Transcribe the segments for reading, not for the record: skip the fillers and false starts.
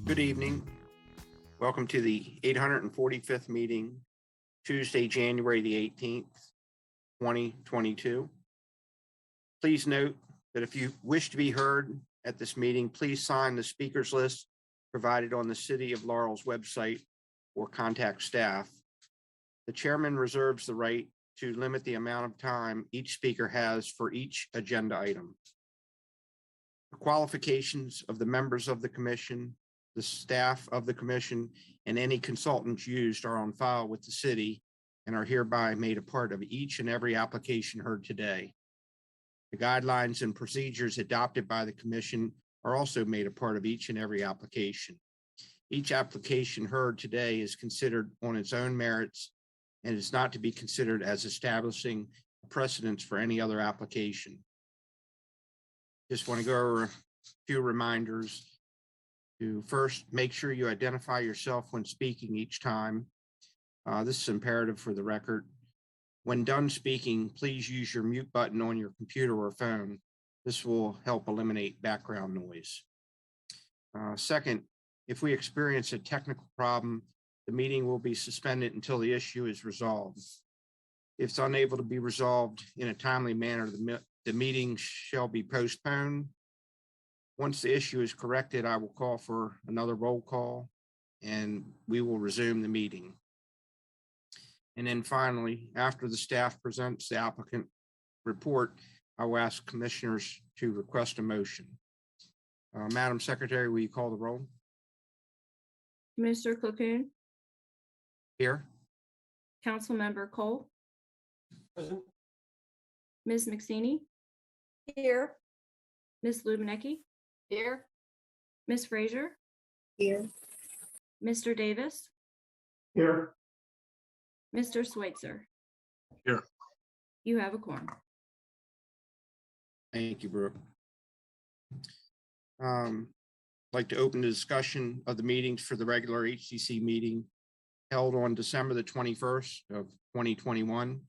Good evening. Welcome to the 845th meeting, Tuesday, January the 18th, 2022. Please note that if you wish to be heard at this meeting, please sign the speakers list provided on the City of Laurel's website or contact staff. The chairman reserves the right to limit the amount of time each speaker has for each agenda item. The qualifications of the members of the commission, the staff of the commission, and any consultants used are on file with the city and are hereby made a part of each and every application heard today. The guidelines and procedures adopted by the commission are also made a part of each and every application. Each application heard today is considered on its own merits and is not to be considered as establishing precedents for any other application. Just want to go over a few reminders. To first, make sure you identify yourself when speaking each time. This is imperative for the record. When done speaking, please use your mute button on your computer or phone. This will help eliminate background noise. Second, if we experience a technical problem, the meeting will be suspended until the issue is resolved. If it's unable to be resolved in a timely manner, the meeting shall be postponed. Once the issue is corrected, I will call for another roll call and we will resume the meeting. And then finally, after the staff presents the applicant report, I will ask commissioners to request a motion. Madam Secretary, will you call the roll? Mr. Cocoon? Here. Councilmember Cole? Present. Ms. McSaney? Here. Ms. Lubinecki? Here. Ms. Frazier? Here. Mr. Davis? Here. Mr. Schweitzer? Here. You have a quorum. Thank you, Brooke. I'd like to open the discussion of the meetings for the regular HDC meeting held on December the 21st of 2021.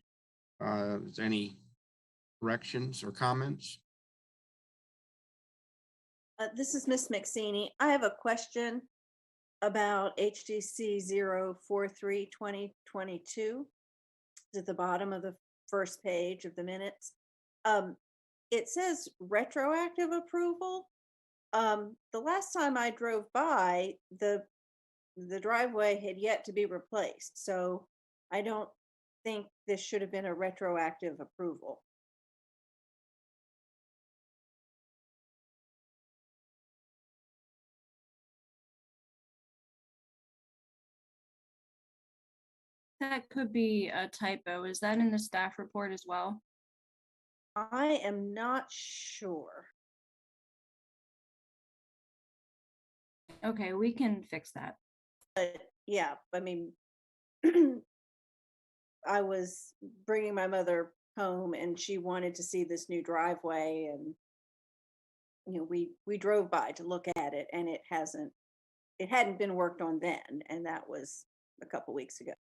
Is there any corrections or comments? This is Miss McSaney. I have a question about HDC 043-2022. It's at the bottom of the first page of the minutes. It says retroactive approval. The last time I drove by, the driveway had yet to be replaced, so I don't think this should have been a retroactive approval. That could be a typo. Is that in the staff report as well? I am not sure. Okay, we can fix that. But yeah, I mean, I was bringing my mother home and she wanted to see this new driveway, and we drove by to look at it, and it hadn't been worked on then, and that was a couple weeks ago.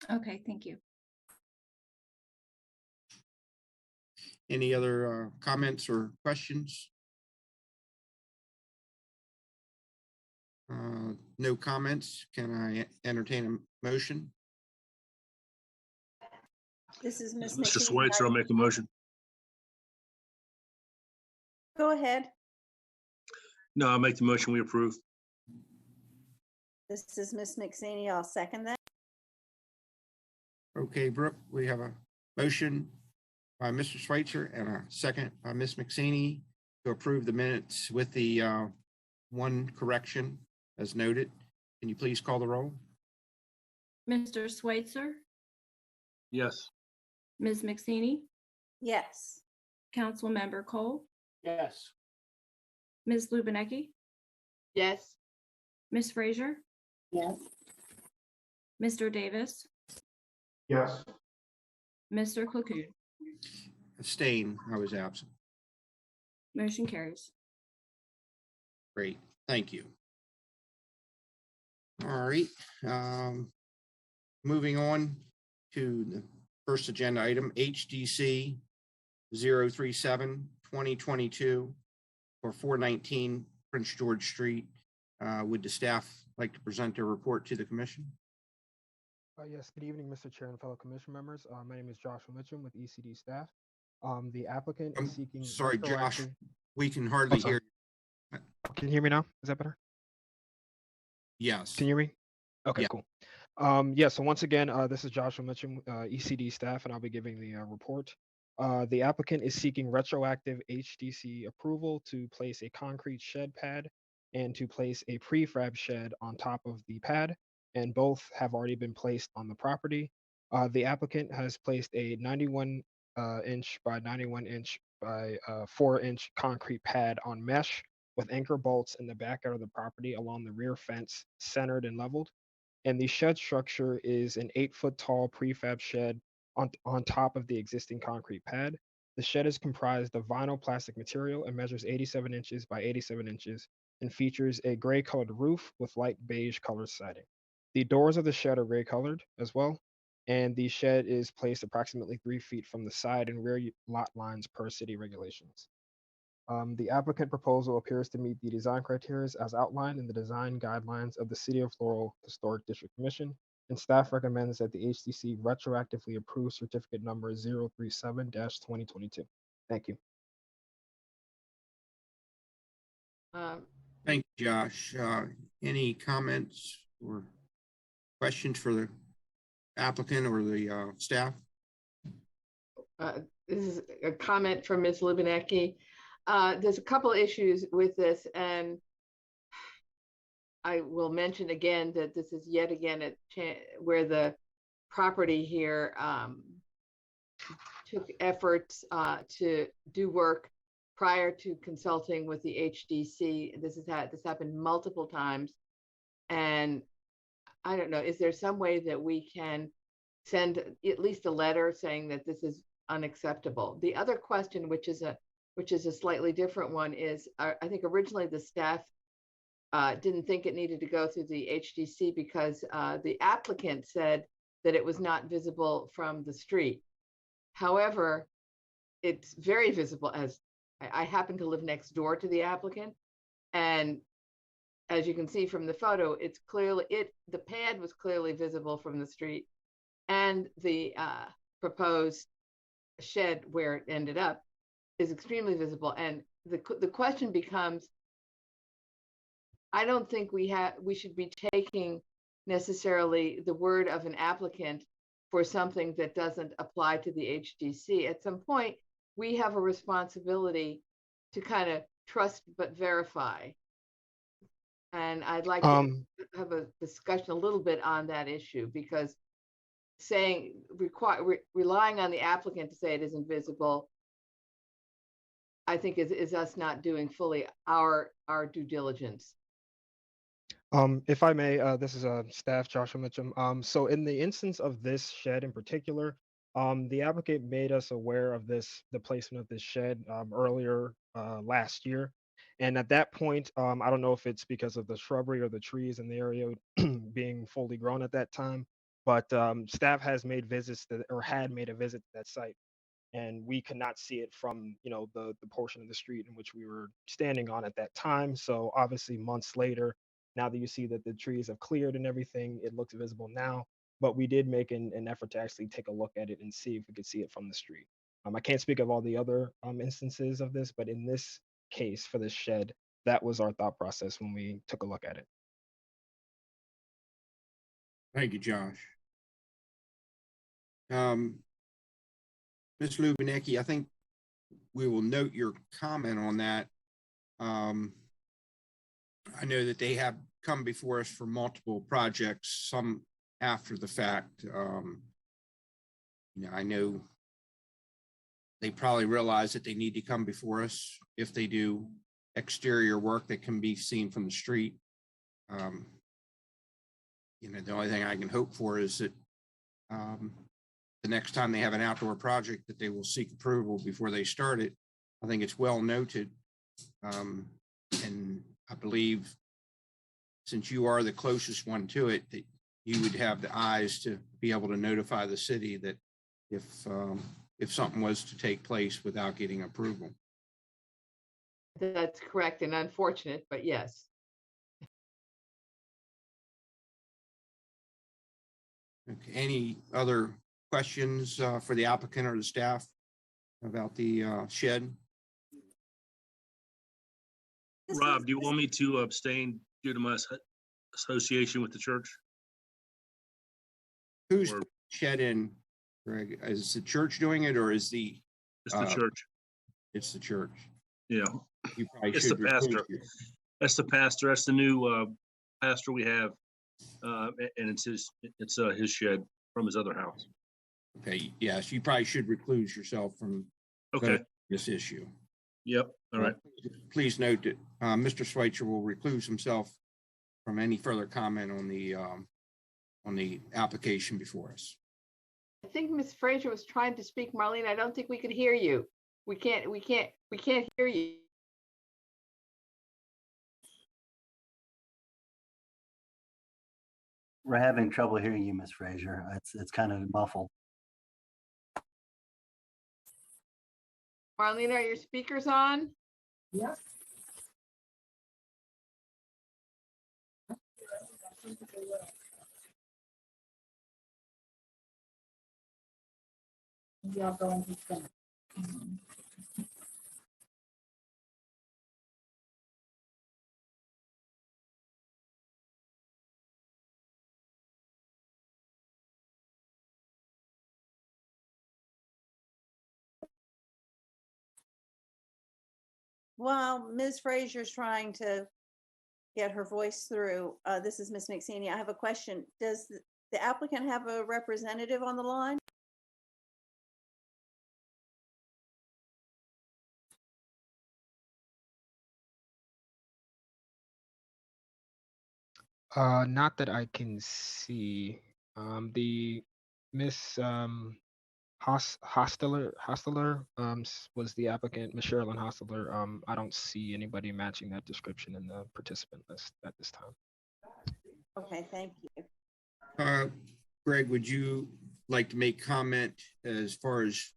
Okay, thank you. Any other comments or questions? No comments. Can I entertain a motion? This is Miss Mr. McSaney. Schweitzer, I'll make a motion. Go ahead. No, I'll make the motion. We approve. This is Miss McSaney. I'll second that. Okay, Brooke, we have a motion by Mr. Schweitzer and a second by Ms. McSaney to approve the minutes with the one correction as noted. Can you please call the roll? Mr. Schweitzer? Yes. Ms. McSaney? Yes. Councilmember Cole? Yes. Ms. Lubinecki? Yes. Ms. Frazier? Yes. Mr. Davis? Yes. Mr. Cocoon? Abstain, I was absent. Motion carries. Great, thank you. All right, moving on to the first agenda item, HDC 037 2022 for 419 Prince George Street. Would the staff like to present their report to the commission? Yes, good evening, Mr. Chair and fellow commission members. My name is Joshua Mitchum with ECD staff. The applicant is seeking. Sorry, Josh, retroactive- we can hardly sorry. hear you. Can you hear me now? Is that better? Yes. Can you hear me? Okay, Yeah. cool. Yeah, so once again, this is Joshua Mitchum, ECD staff, and I'll be giving the report. The applicant is seeking retroactive HDC approval to place a concrete shed pad and to place a prefab shed on top of the pad, and both have already been placed on the property. The applicant has placed a 91 inch by 91 inch by 4-inch concrete pad on mesh with anchor bolts in the backyard of the property along the rear fence, centered and leveled. And the shed structure is an 8-foot tall prefab shed on top of the existing concrete pad. The shed is comprised of vinyl plastic material and measures 87 inches by 87 inches and features a gray colored roof with light beige colored siding. The doors of the shed are gray colored as well, and the shed is placed approximately 3 feet from the side and rear lot lines per city regulations. The applicant proposal appears to meet the design criteria as outlined in the design guidelines of the City of Laurel Historic District Commission, and staff recommends that the HDC retroactively approve certificate number 037-2022. Thank you. Thank you, Josh. Any comments or questions for the applicant or the staff? This is a comment from Ms. Lubinecki. There's a couple issues with this, and I will mention again that this is yet again where the property here took efforts to do work prior to consulting with the HDC. This happened multiple times, and I don't know, is there some way that we can send at least a letter saying that this is unacceptable? The other question, which is a slightly different one, is I think originally the staff didn't think it needed to go through the HDC because the applicant said that it was not visible from the street. However, it's very visible, as I happen to live next door to the applicant, and as you can see from the photo, it's clearly the pad was clearly visible from the street, and the proposed shed where it ended up is extremely visible. And the question becomes, I don't think we should be taking necessarily the word of an applicant for something that doesn't apply to the HDC. At some point, we have a responsibility to kind of trust but verify. And I'd like to have a discussion a little bit on that issue, because relying on the applicant to say it isn't visible, I think is us not doing fully our due diligence. If I may, this is staff Joshua Mitchum. So in the instance of this shed in particular, the applicant made us aware of the placement of this shed earlier last year. And at that point, I don't know if it's because of the shrubbery or the trees in the area being fully grown at that time, but staff has made visits had made a visit to that site, and we could not see it from the portion of the street in which we were standing on at that time. So obviously months later, now that you see that the trees have cleared and everything, it looks visible now. But we did make an effort to actually take a look at it and see if we could see it from the street. I can't speak of all the other instances of this, but in this case for this shed, that was our thought process when we took a look at it. Thank you, Josh. Ms. Lubinecki, I think we will note your comment on that. I know that they have come before us for multiple projects, some after the fact. I know they probably realize that they need to come before us if they do exterior work that can be seen from the street. The only thing I can hope for is that the next time they have an outdoor project that they will seek approval before they start it. I think it's well noted. And I believe since you are the closest one to it, that you would have the eyes to be able to notify the city that if something was to take place without getting approval. That's correct and unfortunate, but yes. Okay, any other questions for the applicant or the staff about the shed? This Rob, is- do you want me to abstain due to my association with the church? Who's Or shed in, Greg? Is the church doing it or is the, it's the Uh, church? it's the church? Yeah, You probably it's the should recuse pastor. you. That's the pastor. That's the new pastor we have. And it's his shed from his other house. Okay, yes, you probably should recluse yourself from Okay, this issue. yep, all right. Please note that Mr. Schweitzer will recluse himself from any further comment on the application before us. I think Ms. Frazier was trying to speak, Marlene. I don't think we could hear you. We can't hear you. We're having trouble hearing you, Miss Frazier. It's kind of muffled. Marlene, are your speakers on? Yes. Maybe I'll go into that. While Ms. Frazier's trying to get her voice through, this is Ms. McSaney. I have a question. Does the applicant have a representative on the line? Not that I can see. The Miss Hostetler was the applicant, Miss Cherilyn Hostetler. I don't see anybody matching that description in the participant list at this time. Okay, thank you. Greg, would you like to make comment as far as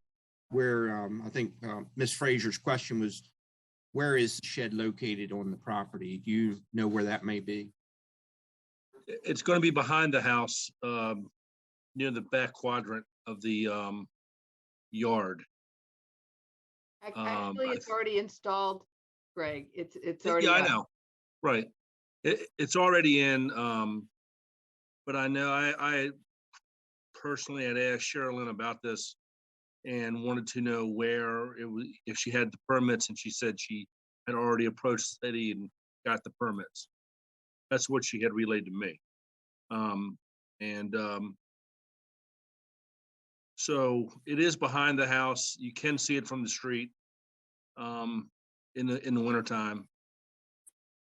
where, I think Ms. Frazier's question was, where is the shed located on the property? Do you know where that may be? It's going to be behind the house, near the back quadrant of the yard. Actually, I it's already installed, Greg. It's Yeah, already I up. know. Right. It's already in, but I know I personally had asked Cherilyn about this and wanted to know where it was, if she had the permits, and she said she had already approached the city and got the permits. That's what she had relayed to me. So it is behind the house. You can see it from the street in the wintertime.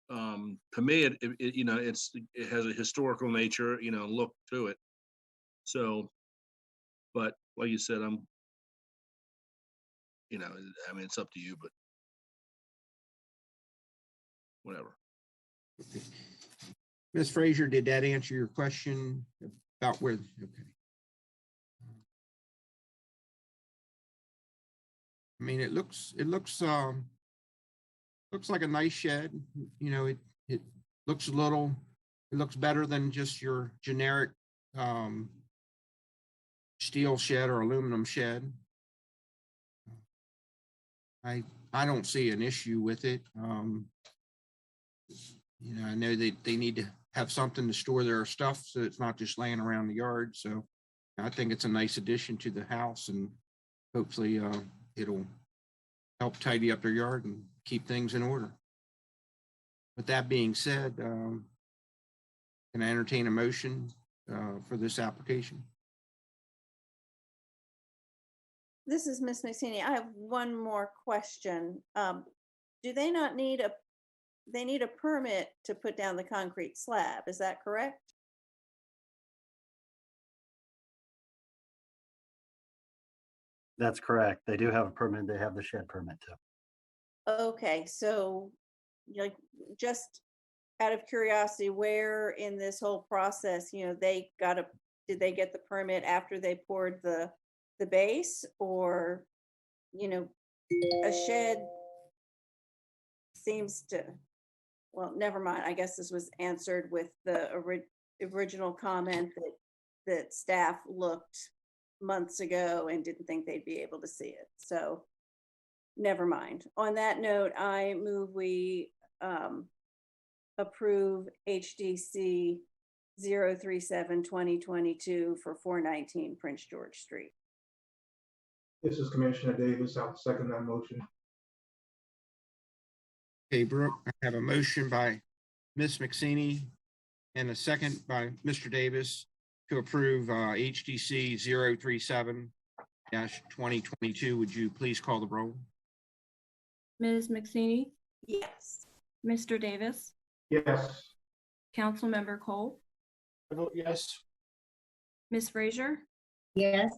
To me, it has a historical nature, look to it. So, but like you said, it's up to you, but whatever. Ms. Frazier, did that answer your question about where? Okay. I mean, it looks like a nice shed. It looks it looks better than just your generic steel shed or aluminum shed. I don't see an issue with it. I know they need to have something to store their stuff so it's not just laying around the yard. So I think it's a nice addition to the house, and hopefully it'll help tidy up their yard and keep things in order. With that being said, can I entertain a motion for this application? This is Ms. McSaney. I have one more question. Do they not need they need a permit to put down the concrete slab? Is that correct? That's correct. They do have a permit. They have the shed permit too. Okay, so just out of curiosity, where in this whole process, did they get the permit after they poured the base, or a shed seems to, well, never mind. I guess this was answered with the original comment that staff looked months ago and didn't think they'd be able to see it. So never mind. On that note, I move we approve HDC 037-2022 for 419 Prince George Street. This is Commissioner Davis. I'll second that motion. Okay, Brooke, I have a motion by Ms. McSaney and a second by Mr. Davis to approve HDC 037-2022. Would you please call the roll? Ms. McSaney, Yes. Mr. Davis, Yes. Councilmember Cole, I vote yes. Ms. Frazier, Yes.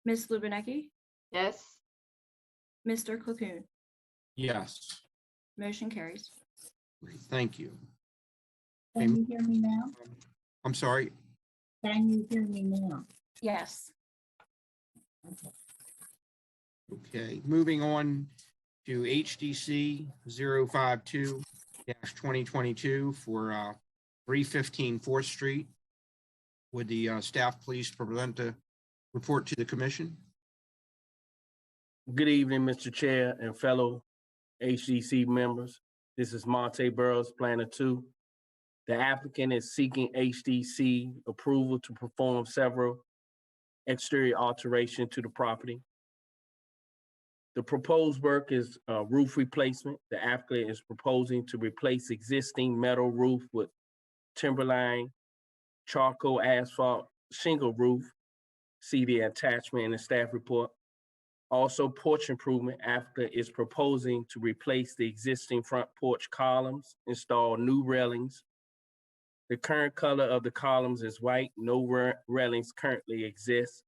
Ms. Lubinecki, Yes, Mr. Cocoon. Yes. Motion carries. Great, thank you. Can you hear me now? I'm sorry. Can you hear me now? Yes. Okay, moving on to HDC 052-2022 for 315 4th Street. Would the staff please present a report to the commission? Good evening, Mr. Chair and fellow HDC members. This is Monte Burrows, Planner 2. The applicant is seeking HDC approval to perform several exterior alterations to the property. The proposed work is roof replacement. The applicant is proposing to replace existing metal roof with Timberline charcoal asphalt shingle roof. See the attachment in the staff report. Also, porch improvement. Applicant is proposing to replace the existing front porch columns, install new railings. The current color of the columns is white. No railings currently exist.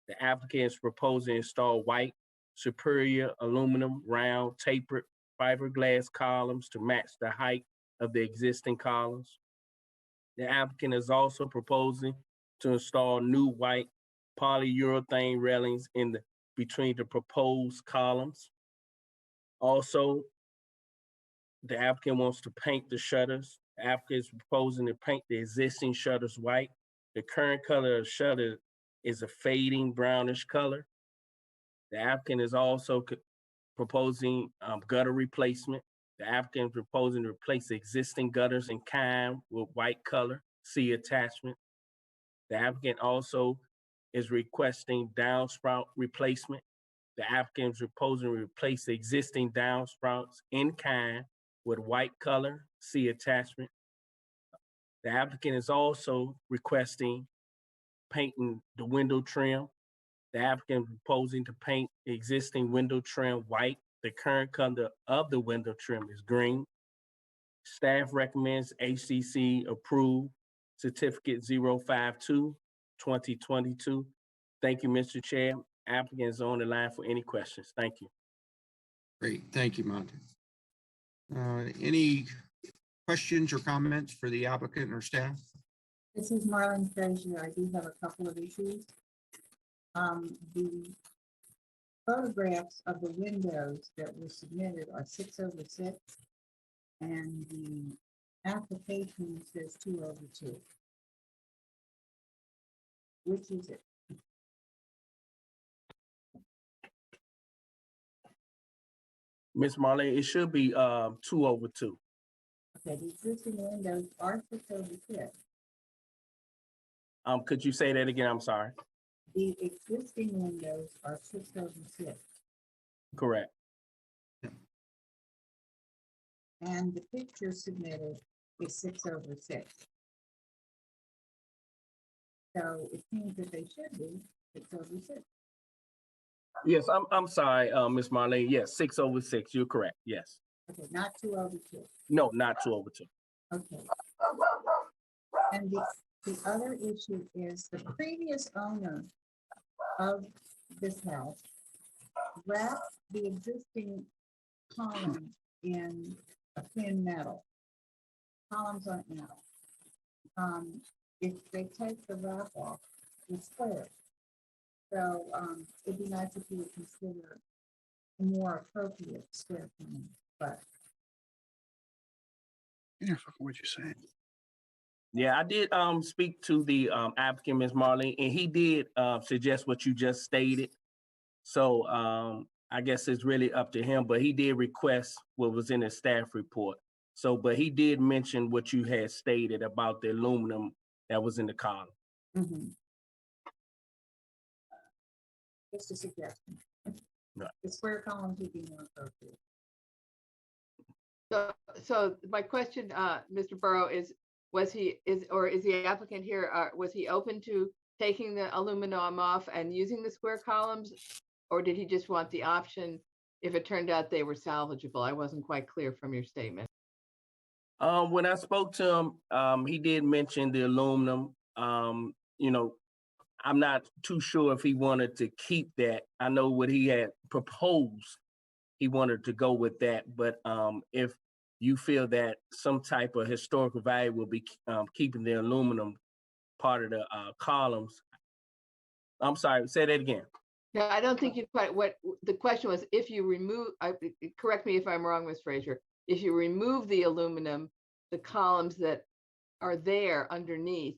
The applicant is proposing to install white superior aluminum round tapered fiberglass columns to match the height of the existing columns. The applicant is also proposing to install new white polyurethane railings between the proposed columns. Also, the applicant wants to paint the shutters. The applicant is proposing to paint the existing shutters white. The current color of shutter is a fading brownish color. The applicant is also proposing gutter replacement. The applicant is proposing to replace the existing gutters in kind with white color. See attachment. The applicant also is requesting downspout replacement. The applicant is proposing to replace the existing downspouts in kind with white color. See attachment. The applicant is also requesting painting the window trim. The applicant is proposing to paint the existing window trim white. The current color of the window trim is green. Staff recommends HDC approve certificate 052-2022. Thank you, Mr. Chair. Applicant is on the line for any questions. Thank you. Great, thank you, Monte. Any questions or comments for the applicant or staff? This is Marlon Frazier. I do have a couple of issues. The photographs of the windows that were submitted are 6/6, and the application says 2/2. Which is it? Ms. Marlene, it should be 2/2. Okay, the existing windows are 6/6. Could you say that again? I'm sorry. The existing windows are 6/6. Correct. And the picture submitted is 6/6. So it seems that they should be 6/6. Yes, I'm sorry, Ms. Marlene. Yes, 6/6. You're correct. Yes. Okay, not 2/2. No, not 2/2. Okay. And the other issue is the previous owner of this house wrapped the existing columns in a thin metal. Columns aren't metal. If they take the wrap off, it's clear. So it'd be nice if you would consider a more appropriate square footage, but What you saying? Yeah, I did speak to the applicant, Ms. Marlene, and he did suggest what you just stated. So I guess it's really up to him, but he did request what was in his staff report. So, but he did mention what you had stated about the aluminum that was in the column. Mhm. Just a suggestion. Right. The square columns would be more appropriate. So my question, Mr. Burrow, is the applicant here, was he open to taking the aluminum off and using the square columns? Or did he just want the option if it turned out they were salvageable? I wasn't quite clear from your statement. When I spoke to him, he did mention the aluminum. You know, I'm not too sure if he wanted to keep that. I know what he had proposed, he wanted to go with that. But if you feel that some type of historical value will be keeping the aluminum part of the columns. I'm sorry, say that again. No, I don't think you quite, what the question was, if you remove, correct me if I'm wrong, Ms. Frazier, if you remove the aluminum, the columns that are there underneath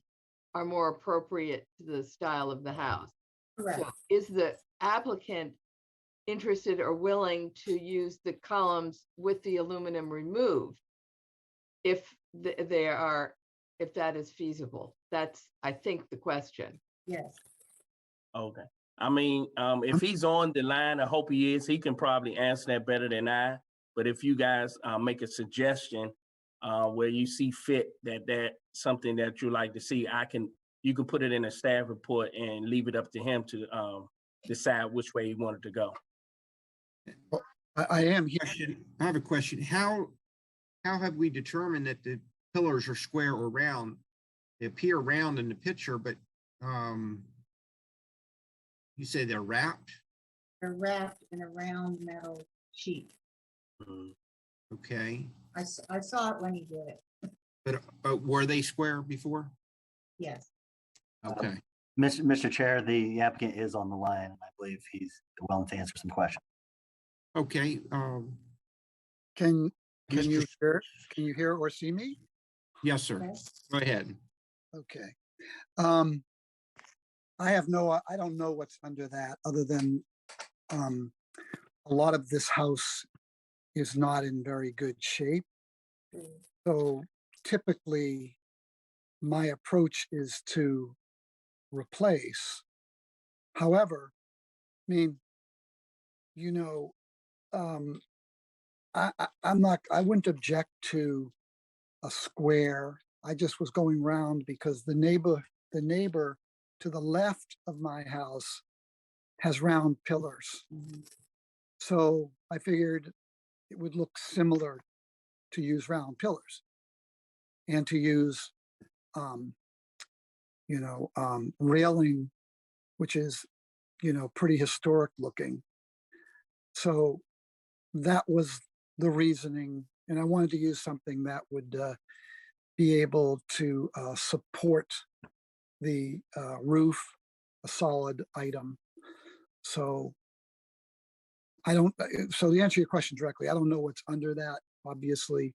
are more appropriate to the style of the house. Correct. So is the applicant interested or willing to use the columns with the aluminum removed if if that is feasible? That's, I think, the question. Yes. Okay. I mean, if he's on the line, I hope he is. He can probably answer that better than I. But if you guys make a suggestion where you see fit that something that you like to see, you can put it in a staff report and leave it up to him to decide which way he wanted to go. Well, I am here. I have a question. How have we determined that the pillars are square or round? They appear round in the picture, but you say they're wrapped? They're wrapped in a round metal sheet. Okay. I saw it when he did it. But were they square before? Yes. Okay. Mr. Chair, the applicant is on the line, and I believe he's willing to answer some questions. Okay. Can you Mr. hear? Can you hear or see me? Yes, sir. Okay. Go ahead. Okay. I don't know what's under that other than a lot of this house is not in very good shape. So typically my approach is to replace. However, I mean, you know, I wouldn't object to a square. I just was going round because the neighbor to the left of my house has round pillars. So I figured it would look similar to use round pillars and to use, railing, which is, pretty historic looking. So that was the reasoning. And I wanted to use something that would be able to support the roof, a solid item. So so to answer your question directly, I don't know what's under that. Obviously,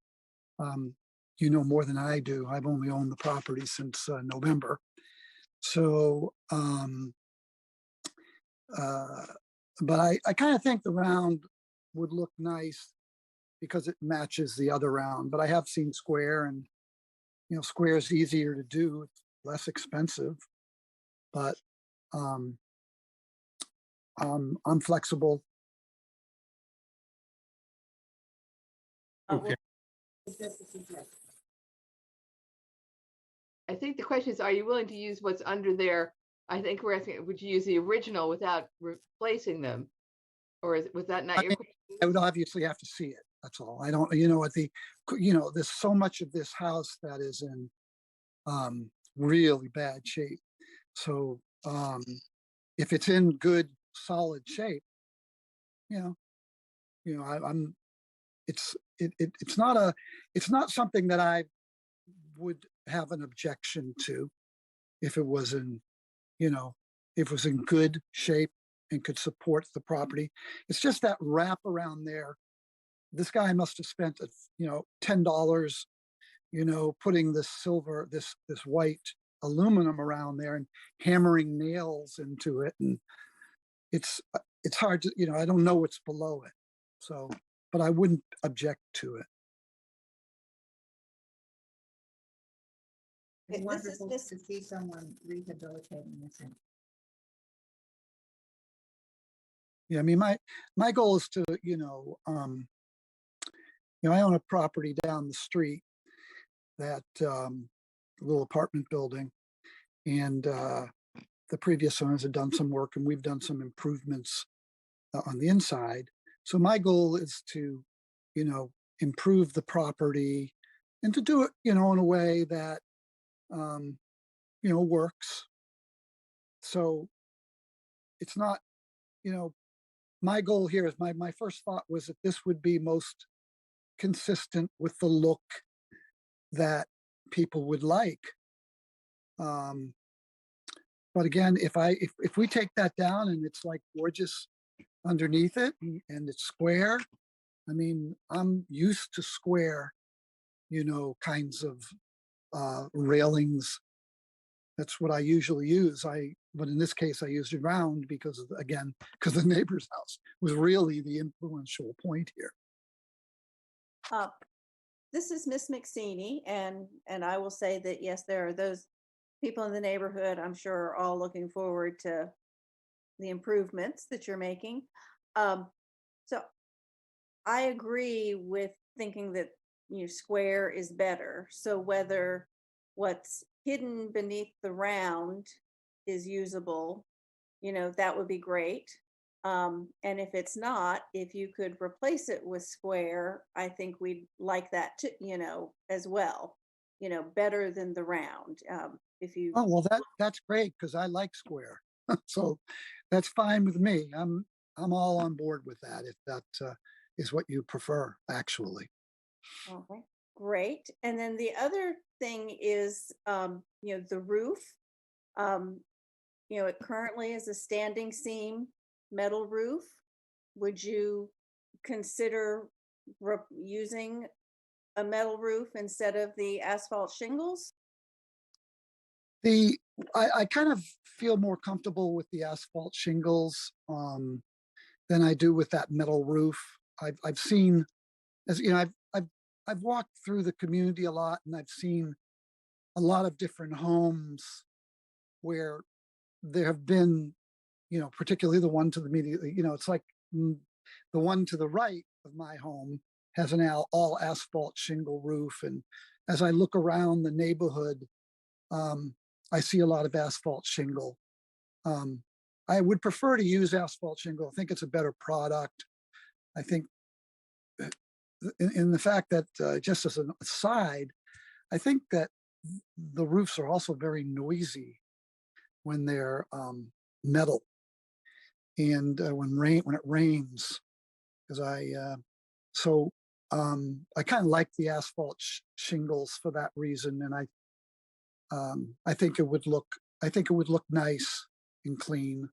you know more than I do. I've only owned the property since November. So, but I kind of think the round would look nice because it matches the other round. But I have seen square, and square is easier to do, it's less expensive. But I'm flexible. Okay. I think the question is, are you willing to use what's under there? I think we're asking, would you use the original without replacing them? Or was that not your question? I would obviously have to see it. That's all. I don't, there's so much of this house that is in really bad shape. So if it's in good, solid shape, it's not something that I would have an objection to if it was in, if it was in good shape and could support the property. It's just that wrap around there. This guy must have spent, $10, putting this silver, this white aluminum around there and hammering nails into it. And it's hard to, I don't know what's below it. So, but I wouldn't object to it. It's Okay, this is wonderful just- to see someone rehabilitating this. Yeah, I mean, my goal is to, I own a property down the street, that little apartment building, and the previous owners have done some work, and we've done some improvements on the inside. So my goal is to, improve the property and to do it, in a way that, works. So it's not, my goal here is my first thought was that this would be most consistent with the look that people would like. But again, if we take that down and it's like gorgeous underneath it and it's square, I mean, I'm used to square, kinds of railings. That's what I usually use. But in this case, I used it round because the neighbor's house was really the influential point here. This is Miss McSeany, and I will say that yes, there are those people in the neighborhood, I'm sure, are all looking forward to the improvements that you're making. So I agree with thinking that square is better. So whether what's hidden beneath the round is usable, that would be great. And if it's not, if you could replace it with square, I think we'd like that too, as well, better than the round. If you Oh, well, that's great, because I like square. So that's fine with me. I'm all on board with that, if that is what you prefer, actually. Okay, great. And then the other thing is, the roof. It currently is a standing seam metal roof. Would you consider using a metal roof instead of the asphalt shingles? I kind of feel more comfortable with the asphalt shingles than I do with that metal roof. I've seen, as I've walked through the community a lot, and I've seen a lot of different homes where there have been, particularly the one to the immediately, it's like the one to the right of my home has an all asphalt shingle roof. And as I look around the neighborhood, I see a lot of asphalt shingle. I would prefer to use asphalt shingle. I think it's a better product. I think in the fact that, just as an aside, I think that the roofs are also very noisy when they're metal, and when it rains, because I kind of like the asphalt shingles for that reason, and I think it would look nice and clean.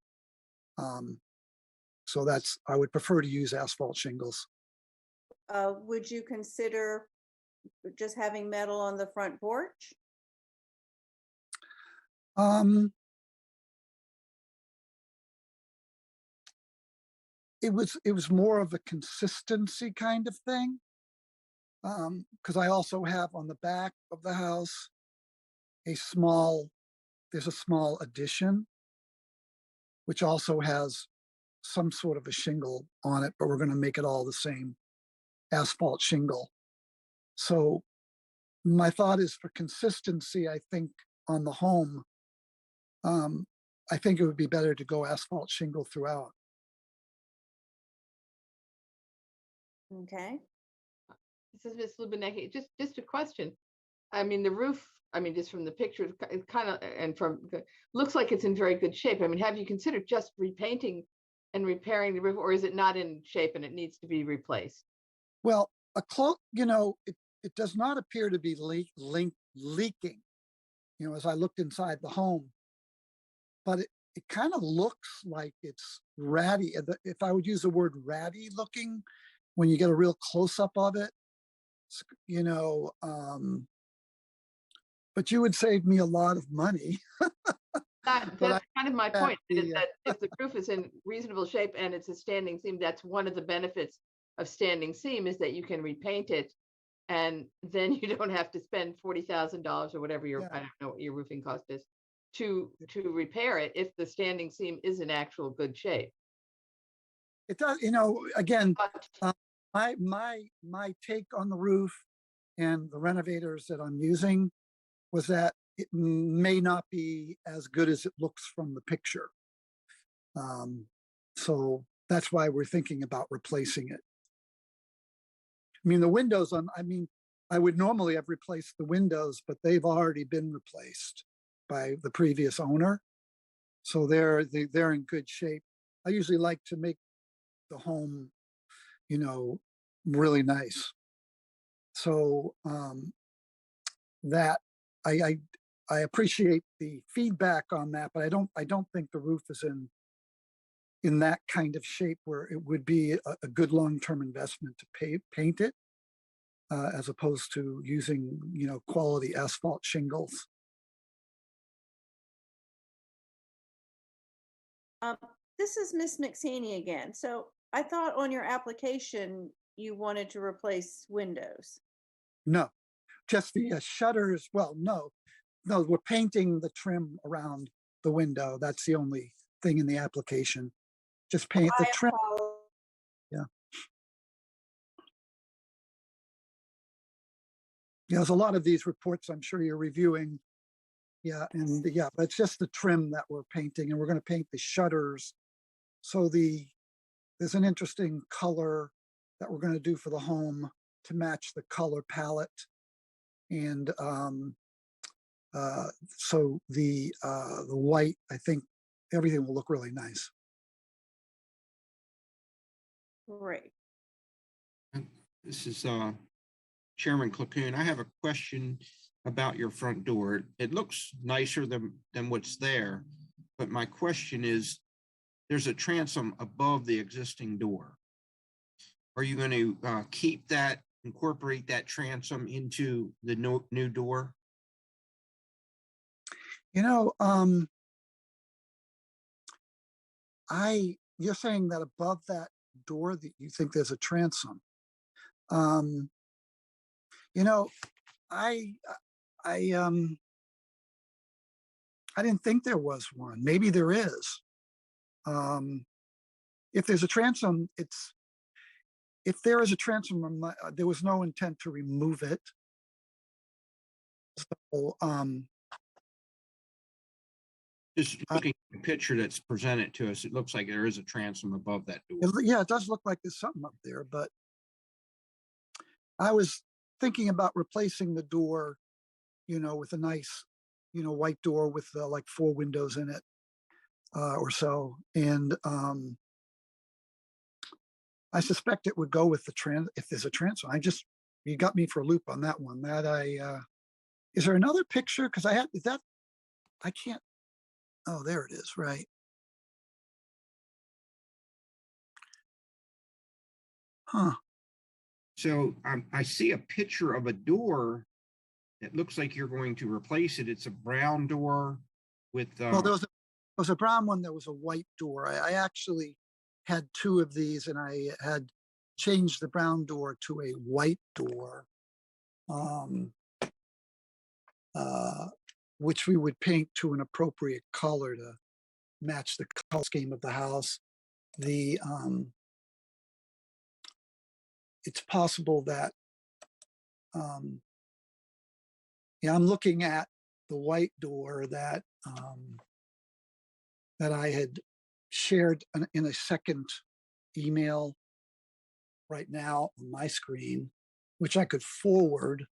So I would prefer to use asphalt shingles. Would you consider just having metal on the front porch? It was more of a consistency kind of thing, because I also have on the back of the house there's a small addition, which also has some sort of a shingle on it, but we're going to make it all the same asphalt shingle. So my thought is, for consistency, I think on the home, I think it would be better to go asphalt shingle throughout. Okay. This is Ms. Lubanecki. Just a question. I mean, the roof, just from the picture, it kind of, and looks like it's in very good shape. I mean, have you considered just repainting and repairing the roof, or is it not in shape and it needs to be replaced? Well, it does not appear to be leaking, as I looked inside the home, but it kind of looks like it's ratty. If I would use the word ratty looking, when you get a real close up of it, but you would save me a lot of money. That, But that's kind of my that point, is the, that if the roof is in reasonable shape and it's a standing seam, that's one of the benefits of standing seam, is that you can repaint it. And then you don't have to spend $40,000 or whatever your, Yeah. I don't know what your roofing cost is, to repair it if the standing seam is in actual good shape. It does, again, But my take on the roof and the renovators that I'm using was that it may not be as good as it looks from the picture. So that's why we're thinking about replacing it. I mean, the windows I would normally have replaced the windows, but they've already been replaced by the previous owner. So they're in good shape. I usually like to make the home, really nice. So that I appreciate the feedback on that, but I don't think the roof is in that kind of shape where it would be a good long-term investment to paint it, as opposed to using, quality asphalt shingles. This is Miss McSaney again. So I thought on your application, you wanted to replace windows. No, just the shutters. Well, no, we're painting the trim around the window. That's the only thing in the application. Just paint the trim. Yeah. Yeah, there's a lot of these reports I'm sure you're reviewing. Yeah, and but it's just the trim that we're painting, and we're going to paint the shutters. So there's an interesting color that we're going to do for the home to match the color palette. And so the white, I think everything will look really nice. Great. This is Chairman Clapoon. I have a question about your front door. It looks nicer than what's there, but my question is, there's a transom above the existing door. Are you going to keep that, incorporate that transom into the new door? You're saying that above that door that you think there's a transom. I didn't think there was one. Maybe there is. If there's a transom, if there is a transom, there was no intent to remove it. So, just looking at the picture that's presented to us, it looks like there is a transom above that door. yeah, it does look like there's something up there, but I was thinking about replacing the door, with a nice, white door with like 4 windows in it, or so. And I suspect it would go with if there's a transom. You got me for a loop on that one. Is there another picture? Because I can't. Oh, there it is, right. Huh. So I see a picture of a door that looks like you're going to replace it. It's a brown door with. Well, there was a brown one. There was a white door. I actually had 2 of these, and I had changed the brown door to a white door, which we would paint to an appropriate color to match the color scheme of the house. It's possible that, I'm looking at the white door that I had shared in a second email right now on my screen, which I could forward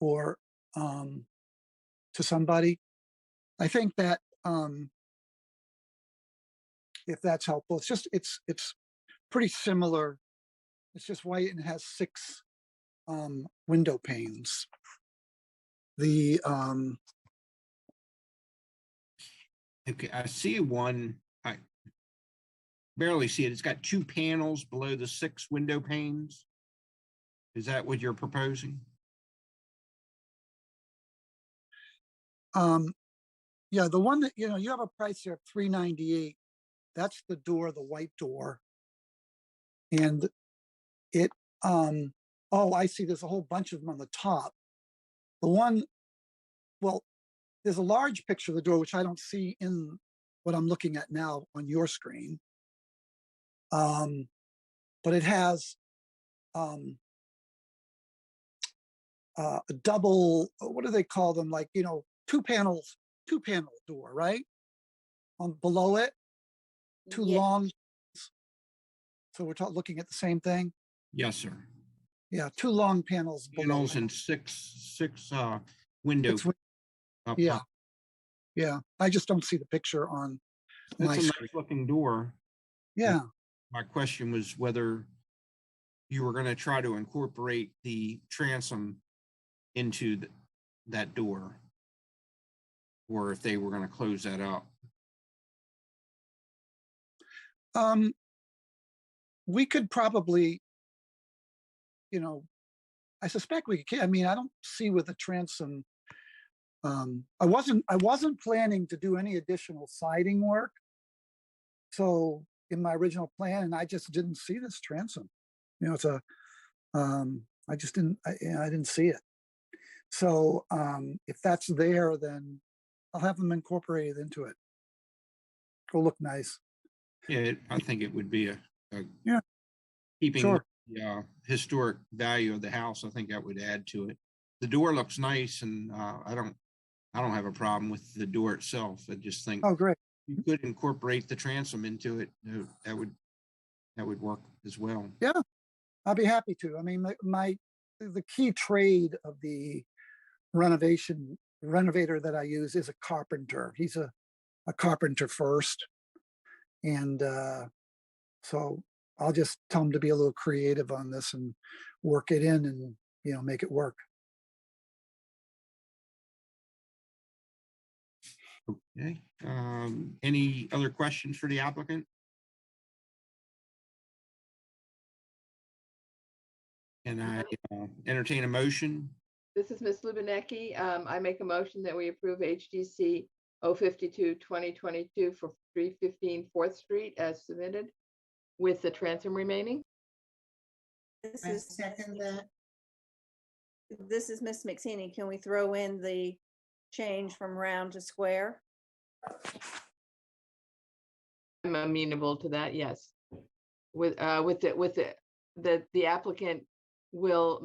or to somebody. I think that if that's helpful, it's pretty similar. It's just white and has 6 window panes. Okay, I see one. I barely see it. It's got 2 panels below the 6 window panes. Is that what you're proposing? Yeah, the one that, you have a price there of $398. That's the door, the white door. And it, oh, I see, there's a whole bunch of them on the top. The one, well, there's a large picture of the door, which I don't see in what I'm looking at now on your screen. But it has a double, what do they call them? Like, two panel door, right? Below it, two Yeah. long. So we're looking at the same thing. Yes, sir. Yeah, two long panels below. Panels and six windows. up Yeah. top. Yeah, I just don't see the picture on my It's a screen. nice looking door. Yeah, My question was whether you were going to try to incorporate the transom into that door, or if they were going to close that up. we could probably, I suspect we can. I mean, I don't see with the transom. I wasn't planning to do any additional siding work. So in my original plan, and I just didn't see this transom. It's a, I just didn't, I didn't see it. So if that's there, then I'll have them incorporated into it. It'll look nice. Yeah, I think it would be a Yeah, keeping sure. the historic value of the house. I think that would add to it. The door looks nice, and I don't have a problem with the door itself. I just think Oh, great. you could incorporate the transom into it. That would work as well. Yeah, I'll be happy to. I mean, the key trade of the renovator that I use is a carpenter. He's a carpenter first. And so I'll just tell him to be a little creative on this and work it in and, make it work. Okay. Any other questions for the applicant? Can I entertain a motion? This is Ms. Lubinecki. I make a motion that we approve HDC 052-2022 for 315 4th Street as submitted with the transom remaining. I second that. This is Miss McSeany. Can we throw in the change from round to square? I'm amenable to that, yes. The applicant will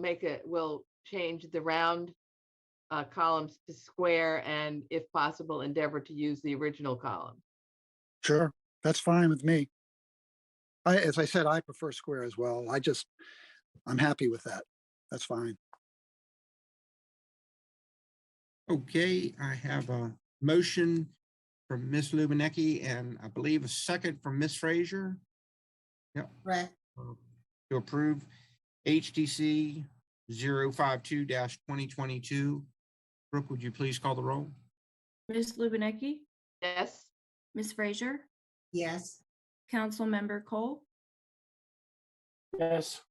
change the round columns to square and if possible endeavor to use the original column. Sure, that's fine with me. As I said, I prefer square as well. I'm happy with that. That's fine. Okay, I have a motion from Ms. Lubinecki and I believe a second from Ms. Frazier. Yep. Right. To approve HDC 052-2022. Brooke, would you please call the roll? Ms. Lubinecki, Yes. Ms. Frazier, Yes. Councilmember Cole, Yes.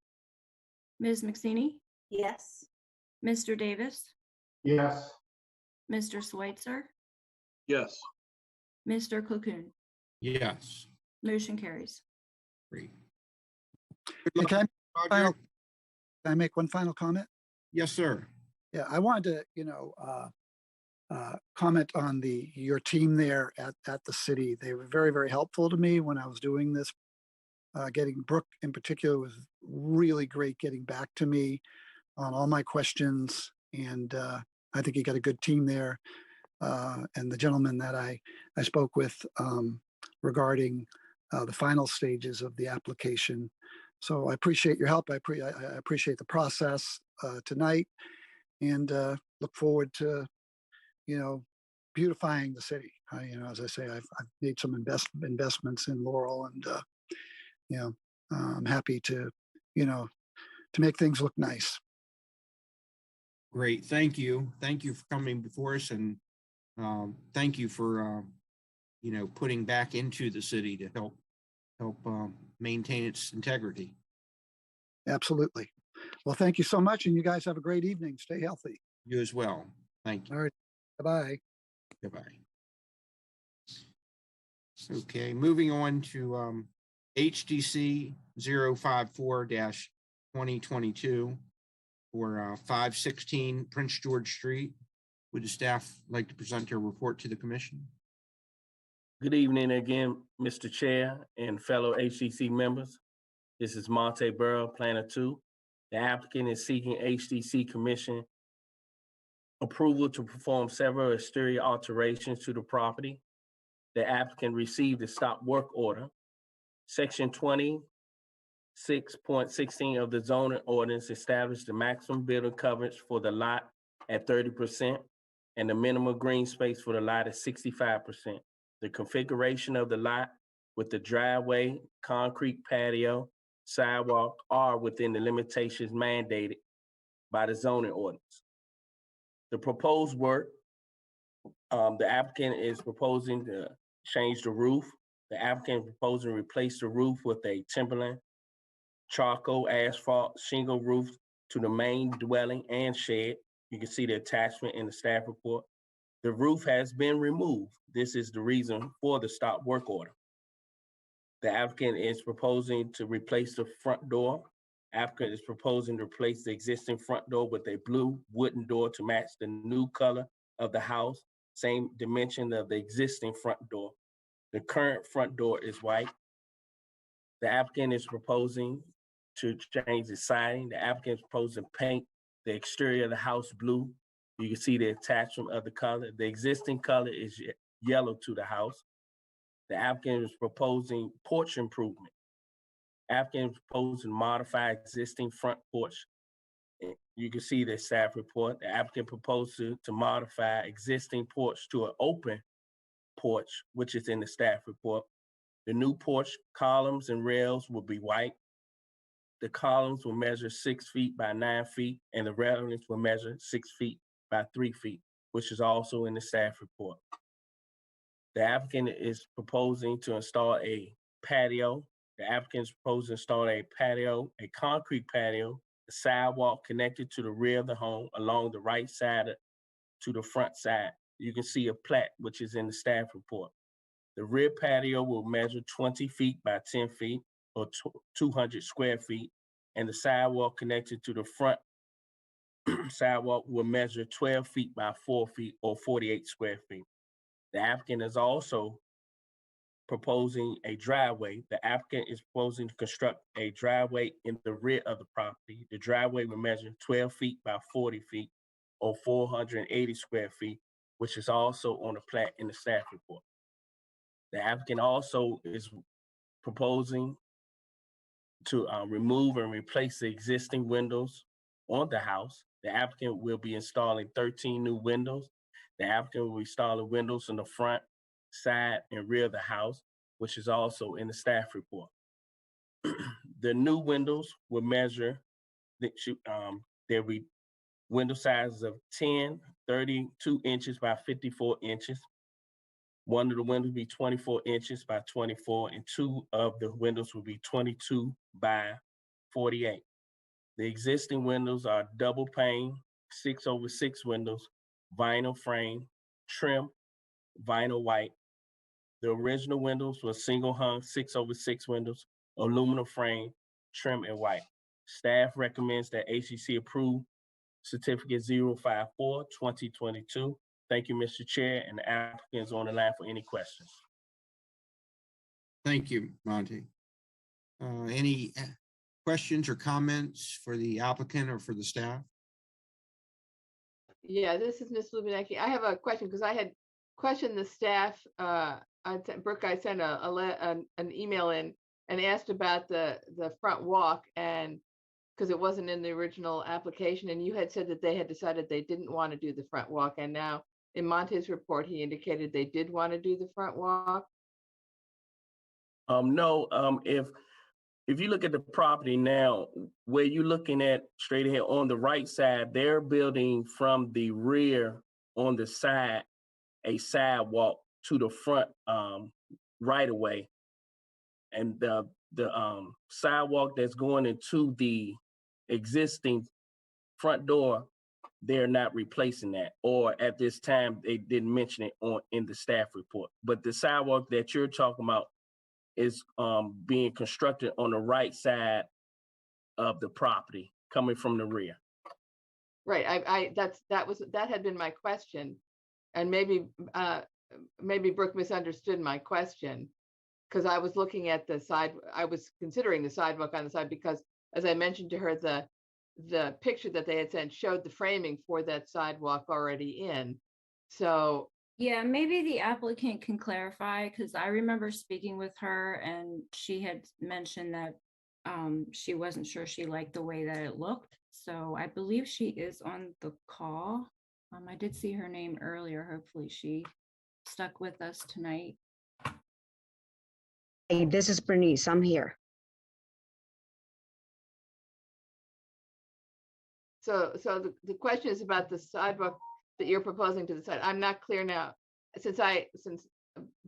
Ms. McSeany, Yes. Mr. Davis, Yes. Mr. Schweitzer, Yes. Mr. Cocoon. Yes. Motion carries. Great. Hey, Good luck, Roger. Can I make one final comment? Yes, sir. Yeah, I wanted to, comment on your team there at the city. They were very, very helpful to me when I was doing this. Getting Brooke in particular was really great getting back to me on all my questions. And I think you got a good team there. And the gentleman that I spoke with regarding the final stages of the application. So I appreciate your help. I appreciate the process tonight and look forward to, beautifying the city. As I say, I've made some investments in Laurel and, I'm happy to make things look nice. Great. Thank you. Thank you for coming before us and thank you for, putting back into the city to help maintain its integrity. Absolutely. Well, thank you so much. And you guys have a great evening. Stay healthy. You as well. Thank you. All right. Bye-bye. Goodbye. Okay, moving on to HDC 054-2022 for 516 Prince George Street. Would the staff like to present their report to the commission? Good evening again, Mr. Chair and fellow HDC members. This is Monte Behr, Planner 2. The applicant is seeking HDC Commission approval to perform several exterior alterations to the property. The applicant received a stop work order. Section 26.16 of the zoning ordinance established the maximum building coverage for the lot at 30% and the minimum green space for the lot at 65%. The configuration of the lot with the driveway, concrete patio, sidewalk are within the limitations mandated by the zoning ordinance. The proposed work, the applicant is proposing to change the roof. The applicant is proposing to replace the roof with a Timberline charcoal asphalt shingle roof to the main dwelling and shed. You can see the attachment in the staff report. The roof has been removed. This is the reason for the stop work order. The applicant is proposing to replace the front door. Applicant is proposing to replace the existing front door with a blue wooden door to match the new color of the house, same dimension of the existing front door. The current front door is white. The applicant is proposing to change the siding. The applicant is proposing to paint the exterior of the house blue. You can see the attachment of the color. The existing color is yellow to the house. The applicant is proposing porch improvement. Applicant is proposing to modify existing front porch. You can see the staff report. The applicant proposed to modify existing porch to an open porch, which is in the staff report. The new porch columns and rails will be white. The columns will measure 6 feet by 9 feet, and the railings will measure 6 feet by 3 feet, which is also in the staff report. The applicant is proposing to install a patio. The applicant is proposing to install a patio, a concrete patio, a sidewalk connected to the rear of the home along the right side to the front side. You can see a plat, which is in the staff report. The rear patio will measure 20 feet by 10 feet or 200 square feet, and the sidewalk connected to the front sidewalk will measure 12 feet by 4 feet or 48 square feet. The applicant is also proposing a driveway. The applicant is proposing to construct a driveway in the rear of the property. The driveway will measure 12 feet by 40 feet or 480 square feet, which is also on the plat in the staff report. The applicant also is proposing to remove and replace the existing windows on the house. The applicant will be installing 13 new windows. The applicant will install the windows in the front, side, and rear of the house, which is also in the staff report. The new windows will measure, there'll be window sizes of 10, 32 inches by 54 inches. One of the windows will be 24 inches by 24, and two of the windows will be 22 by 48. The existing windows are double pane, 6/6 windows, vinyl frame, trim, vinyl white. The original windows were single hung 6/6 windows, aluminum frame, trim, and white. Staff recommends that HDC approve certificate 054-2022. Thank you, Mr. Chair, and the applicant is on the line for any questions. Thank you, Monty. Any questions or comments for the applicant or for the staff? Yeah, this is Ms. Lubinecki. I have a question because I had questioned the staff. Brooke, I sent an email in and asked about the front walk, and because it wasn't in the original application, and you had said that they had decided they didn't want to do the front walk, and now in Monte's report, he indicated they did want to do the front walk. No, if you look at the property now, where you're looking at straight ahead on the right side, they're building from the rear on the side, a sidewalk to the front right away. And the sidewalk that's going into the existing front door they're not replacing that, or at this time, they didn't mention it in the staff report. But the sidewalk that you're talking about is being constructed on the right side of the property, coming from the rear. Right, that had been my question. And maybe Brooke misunderstood my question, because I was looking at I was considering the sidewalk on the side, because as I mentioned to her, the picture that they had sent showed the framing for that sidewalk already in. So Yeah, maybe the applicant can clarify, because I remember speaking with her and she had mentioned that she wasn't sure she liked the way that it looked. So I believe she is on the call. I did see her name earlier. Hopefully she stuck with us tonight. Hey, this is Brennys. I'm here. So the question is about the sidewalk that you're proposing to the side. I'm not clear now, since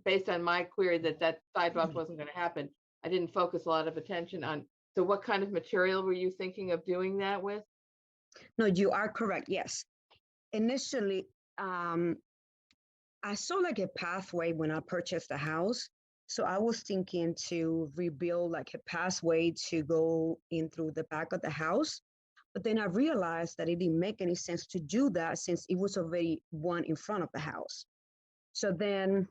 based on my query that sidewalk wasn't going to happen, I didn't focus a lot of attention on. So what kind of material were you thinking of doing that with? No, you are correct. Yes. Initially, I saw like a pathway when I purchased the house. So I was thinking to rebuild like a pathway to go in through the back of the house. But then I realized that it didn't make any sense to do that since it was already one in front of the house. So then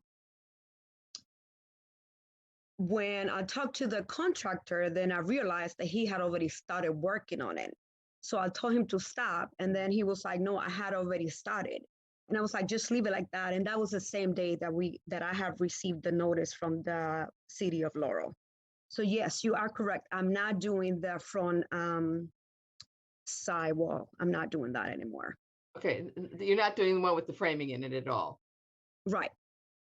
when I talked to the contractor, then I realized that he had already started working on it. So I told him to stop. And then he was like, no, I had already started. And I was like, just leave it like that. And that was the same day that I have received the notice from the city of Laurel. So yes, you are correct. I'm not doing the front sidewall. I'm not doing that anymore. Okay, you're not doing the one with the framing in it at all. Right.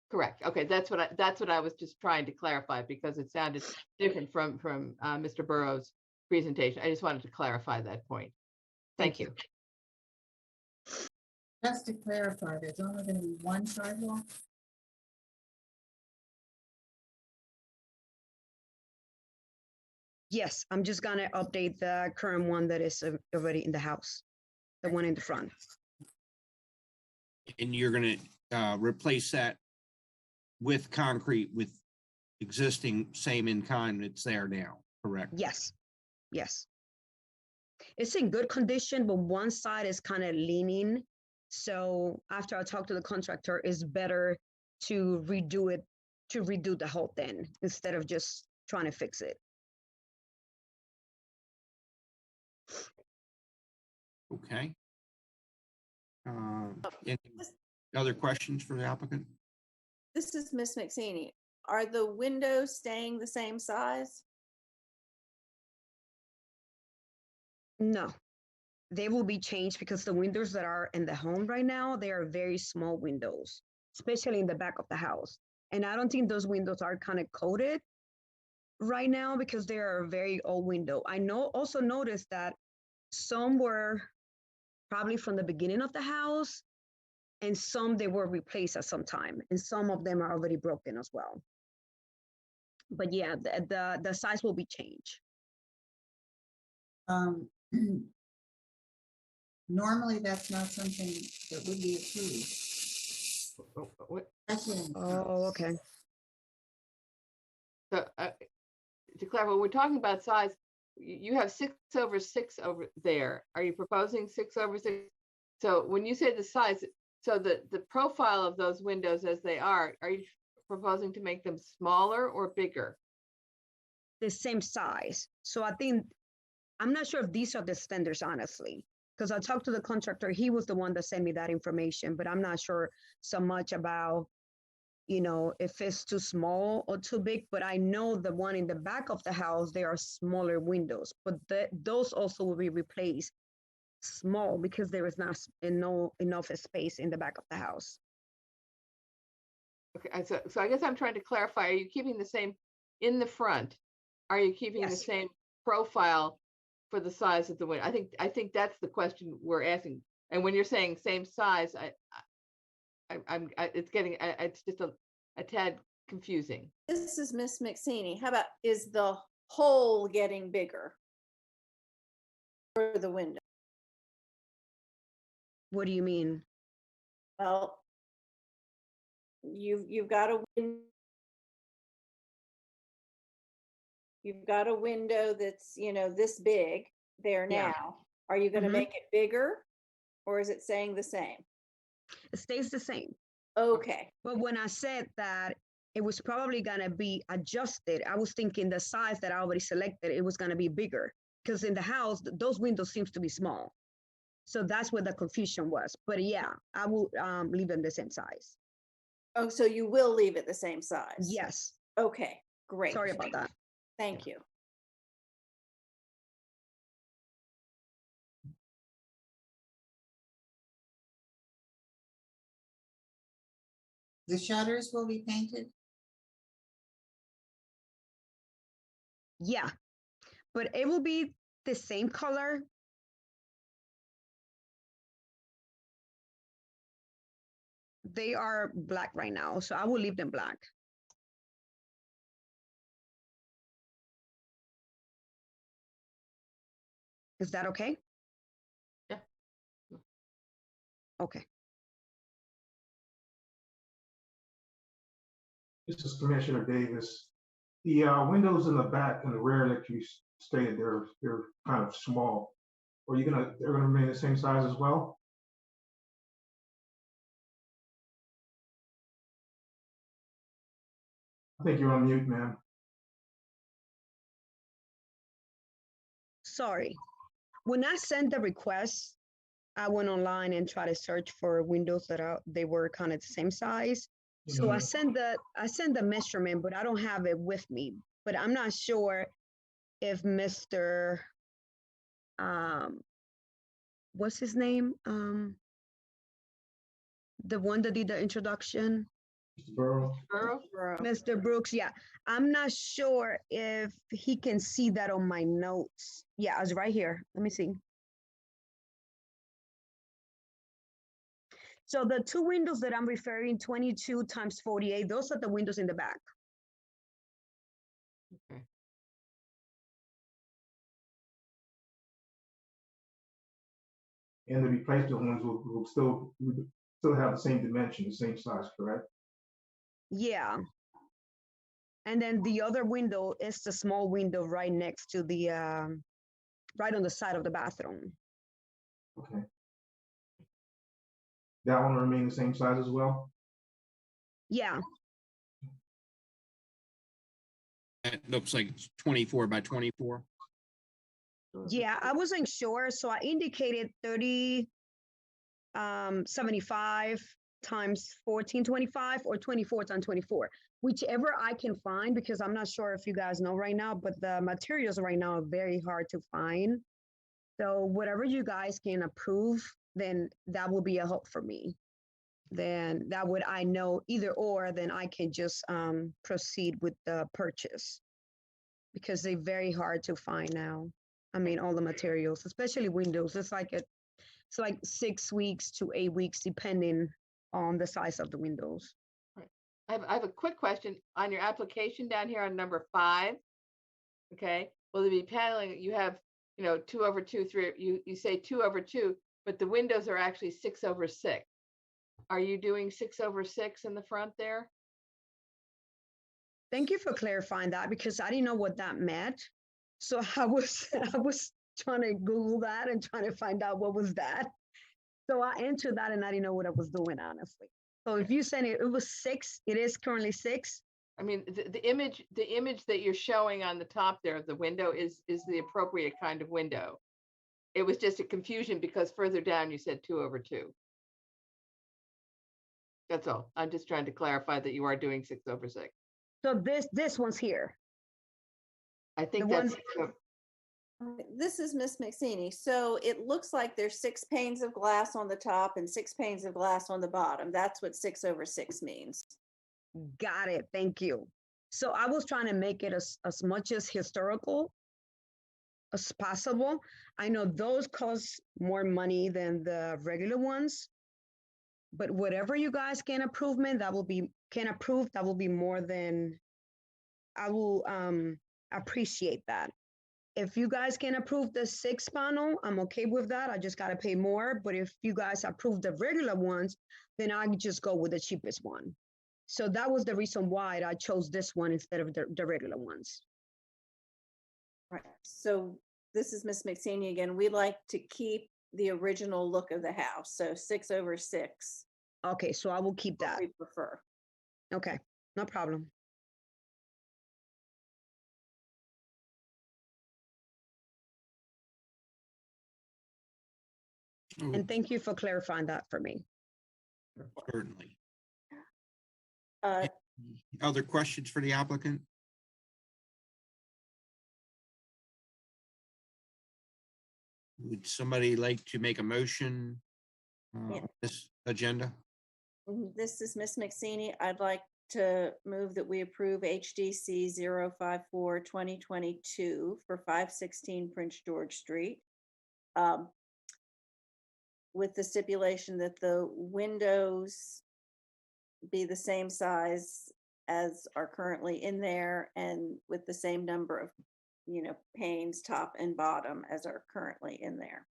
Correct. Okay, that's what I was just trying to clarify, because it sounded different from Mr. Burrows' presentation. I just wanted to clarify that point. Thank you. Just to clarify, there's only going to be one sidewalk? Yes, I'm just gonna update the current one that is already in the house, the one in the front. And you're gonna replace that with concrete with existing same in kind that's there now, correct? Yes, yes. It's in good condition, but one side is kind of leaning. So after I talk to the contractor, it's better to redo the whole thing instead of just trying to fix it. Okay. Any other questions for the applicant? This is Miss McSaney. Are the windows staying the same size? No, they will be changed because the windows that are in the home right now, they are very small windows, especially in the back of the house. And I don't think those windows are kind of coated right now because they are a very old window. I also noticed that some were probably from the beginning of the house, and some they were replaced at some time, and some of them are already broken as well. But yeah, the size will be changed. Normally, that's not something that would be approved. Oh, okay. So to clarify, we're talking about size. You have 6/6 over there. Are you proposing 6/6? So when you say the size, so the profile of those windows as they are you proposing to make them smaller or bigger? The same size. So I'm not sure if these are the standards, honestly, because I talked to the contractor. He was the one that sent me that information, but I'm not sure so much about, if it's too small or too big. But I know the one in the back of the house, they are smaller windows, but those also will be replaced small because there is not enough space in the back of the house. Okay, so I guess I'm trying to clarify, are you keeping the same in the front? Are you keeping the same profile for the size of the window? I think that's the question we're asking. And when you're saying same size, it's just a tad confusing. This is Miss McSaney. How about, is the hole getting bigger for the window? What do you mean? Well, you've got a you've got a window that's, this big there Yeah. now. Are you going to Mhm. make it bigger, or is it staying the same? It stays the same. Okay. But when I said that it was probably gonna be adjusted, I was thinking the size that I already selected, it was gonna be bigger. Because in the house, those windows seems to be small. So that's where the confusion was. But yeah, I will leave them the same size. Oh, so you will leave it the same size? Yes. Okay, great. Sorry about that. Thank you. The shutters will be painted? Yeah. But it will be the same color. They are black right now, so I will leave them black. Is that okay? Yeah. Okay. This is Commissioner Davis. The windows in the back and the rear that you stated they're kind of small. They're gonna remain the same size as well? I think you're on mute, ma'am. Sorry. When I sent the request, I went online and tried to search for windows they were kind of the same size. So I sent the measurement, but I don't have it with me. But I'm not sure if Mr. What's his name? The one that did the introduction. Burrow. Mr. Brooks, yeah. I'm not sure if he can see that on my notes. Yeah, it's right here. Let me see. So the two windows that I'm referring, 22 times 48, those are the windows in the back. Okay. And the replacement ones will still have the same dimension, the same size, correct? Yeah. And then the other window is the small window right next to the, right on the side of the bathroom. Okay. That one will remain the same size as well? Yeah. It looks like it's 24 by 24. Yeah, I wasn't sure. So I indicated 75 times 1425 or 24 times 24, whichever I can find, because I'm not sure if you guys know right now, but the materials right now are very hard to find. So whatever you guys can approve, then that will be a help for me. Then that would, I know either or, then I can just proceed with the purchase, because they're very hard to find now. I mean, all the materials, especially windows, it's like 6 weeks to 8 weeks, depending on the size of the windows. Right. I have a quick question on your application down here on number 5. Okay, will there be paneling? You have, 2/2, 3. You say 2/2, but the windows are actually 6/6. Are you doing 6/6 in the front there? Thank you for clarifying that, because I didn't know what that meant. So I was trying to Google that and trying to find out what was that. So I entered that and I didn't know what I was doing, honestly. So if you said it was 6, it is currently 6. I mean, the image that you're showing on the top there of the window is the appropriate kind of window. It was just a confusion because further down you said 2/2. That's all. I'm just trying to clarify that you are doing 6/6. So this one's here. I think The that's This is Miss McSeany. So it looks like there's 6 panes of glass on the top and 6 panes of glass on the bottom. That's what 6/6 means. Got it. Thank you. So I was trying to make it as much as historical as possible. I know those cost more money than the regular ones, but whatever you guys can approve, man, that will be more than I will appreciate that. If you guys can approve the 6 panel, I'm okay with that. I just gotta pay more. But if you guys approve the regular ones, then I just go with the cheapest one. So that was the reason why I chose this one instead of the regular ones. Right, so this is Miss McSaney again. We like to keep the original look of the house, so 6/6. Okay, so I will keep what that. We prefer. Okay, no problem. And thank you for clarifying that for me. Certainly. Uh, Other questions for the applicant? Would somebody like to make a motion Yeah. on this agenda? This is Miss McSaney. I'd like to move that we approve HDC 054/2022 for 516 Prince George Street. With the stipulation that the windows be the same size as are currently in there and with the same number of, panes, top and bottom, as are currently in there.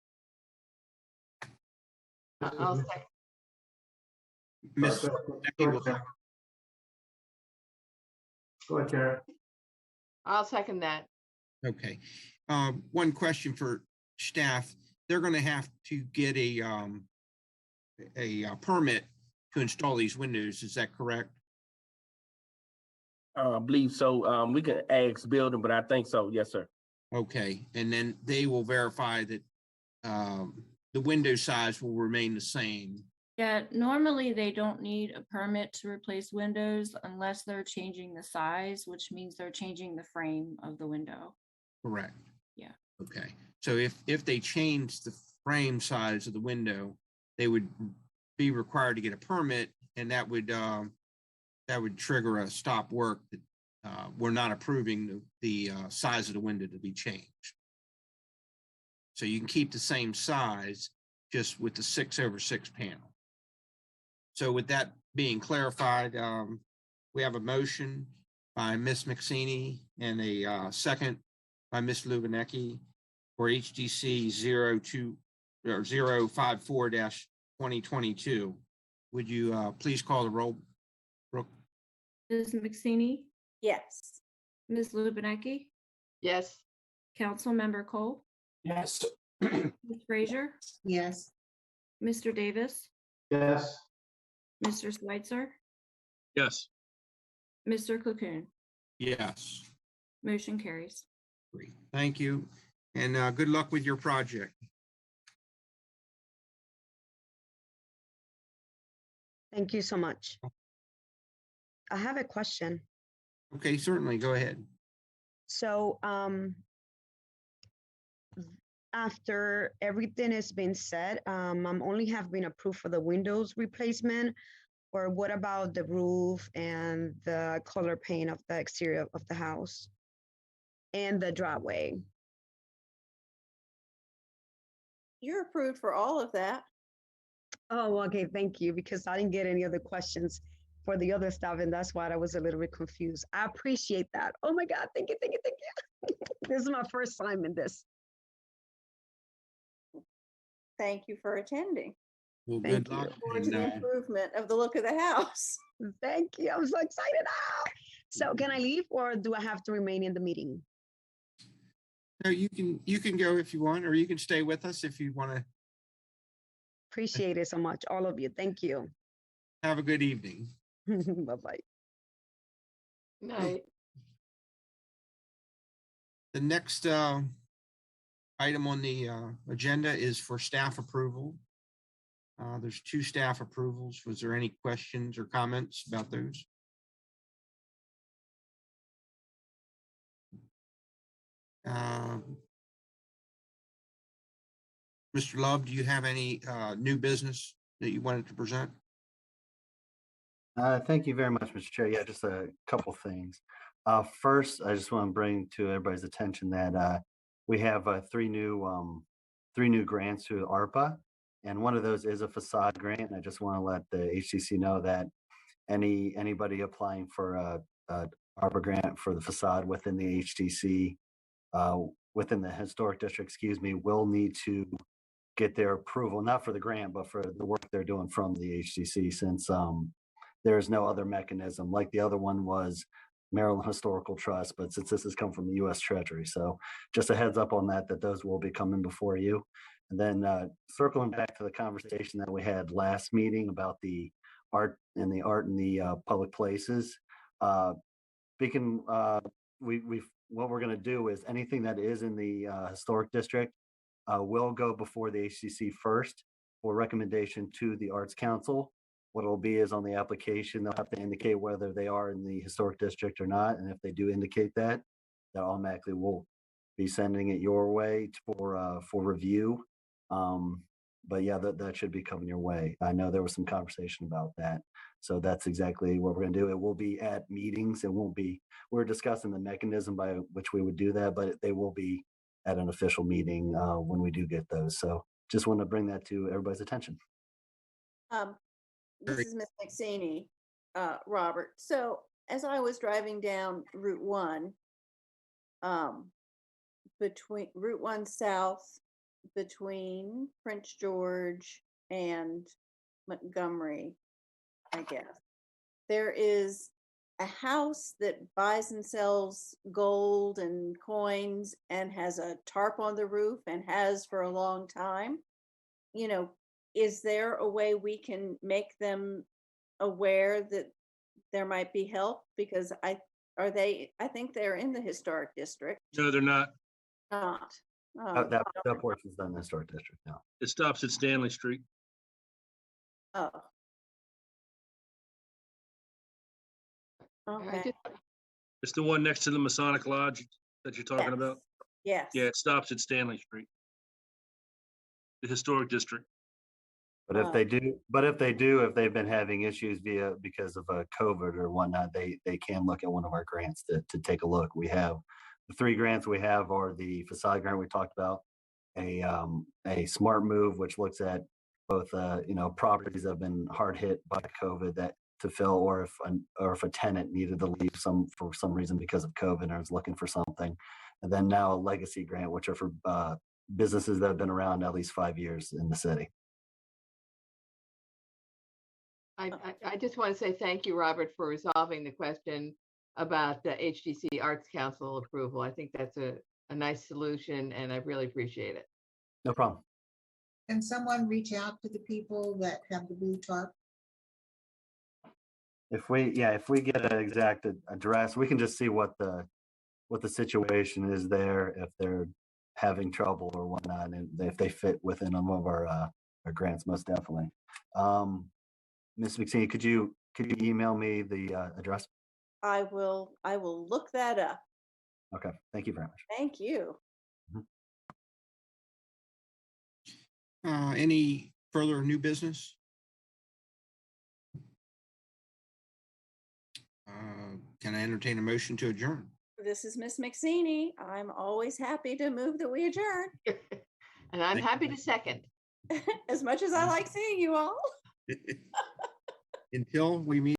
I'll second. Miss Go ahead, Karen. Go ahead, Karen. I'll second that. Okay. One question for staff. They're going to have to get a permit to install these windows. Is that correct? I believe so. We can ask building, but I think so. Yes, sir. Okay. And then they will verify that the window size will remain the same. Yeah, normally they don't need a permit to replace windows unless they're changing the size, which means they're changing the frame of the window. Correct. Yeah. Okay. So if they change the frame size of the window, they would be required to get a permit, and that would trigger a stop work that we're not approving the size of the window to be changed. So you can keep the same size, just with the 6/6 panel. So with that being clarified, we have a motion by Ms. McSaney and a second by Ms. Lubinecki for HDC 054-2022. Would you please call the roll, Brooke? Ms. McSaney, Yes. Ms. Lubinecki, Yes. Councilmember Cole, Yes. Ms. Frazier, Yes. Mr. Davis, Yes. Mr. Switzer, Yes. Mr. Cocoon. Yes. Motion carries. Great. Thank you. And good luck with your project. Thank you so much. I have a question. Okay, certainly. Go ahead. So, after everything has been said, I'm only have been approved for the windows replacement, or what about the roof and the color paint of the exterior of the house and the driveway? You're approved for all of that. Oh, okay, thank you, because I didn't get any other questions for the other stuff, and that's why I was a little bit confused. I appreciate that. Oh my God, thank you, thank you, thank you. This is my first time in this. Thank you for attending. Well, Thank good luck. Forward to And, the improvement of the look of the house. Thank you, I'm so excited. Ah! So can I leave, or do I have to remain in the meeting? no, you can go if you want, or you can stay with us if you want to. Appreciate it so much, all of you. Thank you. Have a good evening. Bye-bye. Night. The next item on the agenda is for staff approval. There's 2 staff approvals. Was there any questions or comments about those? Mr. Love, do you have any new business that you wanted to present? Thank you very much, Mr. Chair. Yeah, just a couple things. First, I just want to bring to everybody's attention that we have 3 new grants through ARPA, and one of those is a facade grant. And I just want to let the HCC know that anybody applying for a ARPA grant for the facade within the HDC within the historic district, excuse me, will need to get their approval, not for the grant, but for the work they're doing from the HDC, since there is no other mechanism. Like the other one was Maryland Historical Trust, but since this has come from the U.S. Treasury, so just a heads up on that, that those will be coming before you. And then circling back to the conversation that we had last meeting about the art in the public places. Speaking, what we're going to do is anything that is in the historic district will go before the HCC first for recommendation to the Arts Council. What it'll be is on the application, they'll have to indicate whether they are in the historic district or not. And if they do indicate that, that automatically will be sending it your way for review. But yeah, that should be coming your way. I know there was some conversation about that. So that's exactly what we're gonna do. It will be at meetings. It won't be, we're discussing the mechanism by which we would do that, but they will be at an official meeting when we do get those. So just want to bring that to everybody's attention. This is Miss McSaney, Robert. So as I was driving down Route 1, between Route 1 South, between Prince George and Montgomery, I guess, there is a house that buys and sells gold and coins and has a tarp on the roof and has for a long time. You know, is there a way we can make them aware that there might be help? Because I think they're in the historic district. No, they're not. Not. That portion is done in the historic district now. It stops at Stanley Street. Oh. I Okay. just- It's the one next to the Masonic Lodge that you're talking about. Yes. Yeah, it stops at Stanley Street. The historic district. But if they do, if they've been having issues because of COVID or whatnot, they can look at one of our grants to take a look. We have the 3 grants we have are the facade grant we talked about, a smart move, which looks at both properties that have been hard hit by COVID that to fill, or if a tenant needed to leave for some reason because of COVID or is looking for something. And then now a legacy grant, which are for businesses that have been around at least 5 years in the city. I just want to say thank you, Robert, for resolving the question about the HDC Arts Council approval. I think that's a nice solution, and I really appreciate it. No problem. Can someone reach out to the people that have the blue tarp? If we get an exact address, we can just see what the situation is there, if they're having trouble or whatnot, and if they fit within one of our grants, most definitely. Ms. McSaney, could you email me the address? I will look that up. Okay, thank you very much. Thank you. Any further new business? Can I entertain a motion to adjourn? This is Miss McSaney. I'm always happy to move that we adjourn. And I'm happy to second. As much as I like seeing you all. Until we meet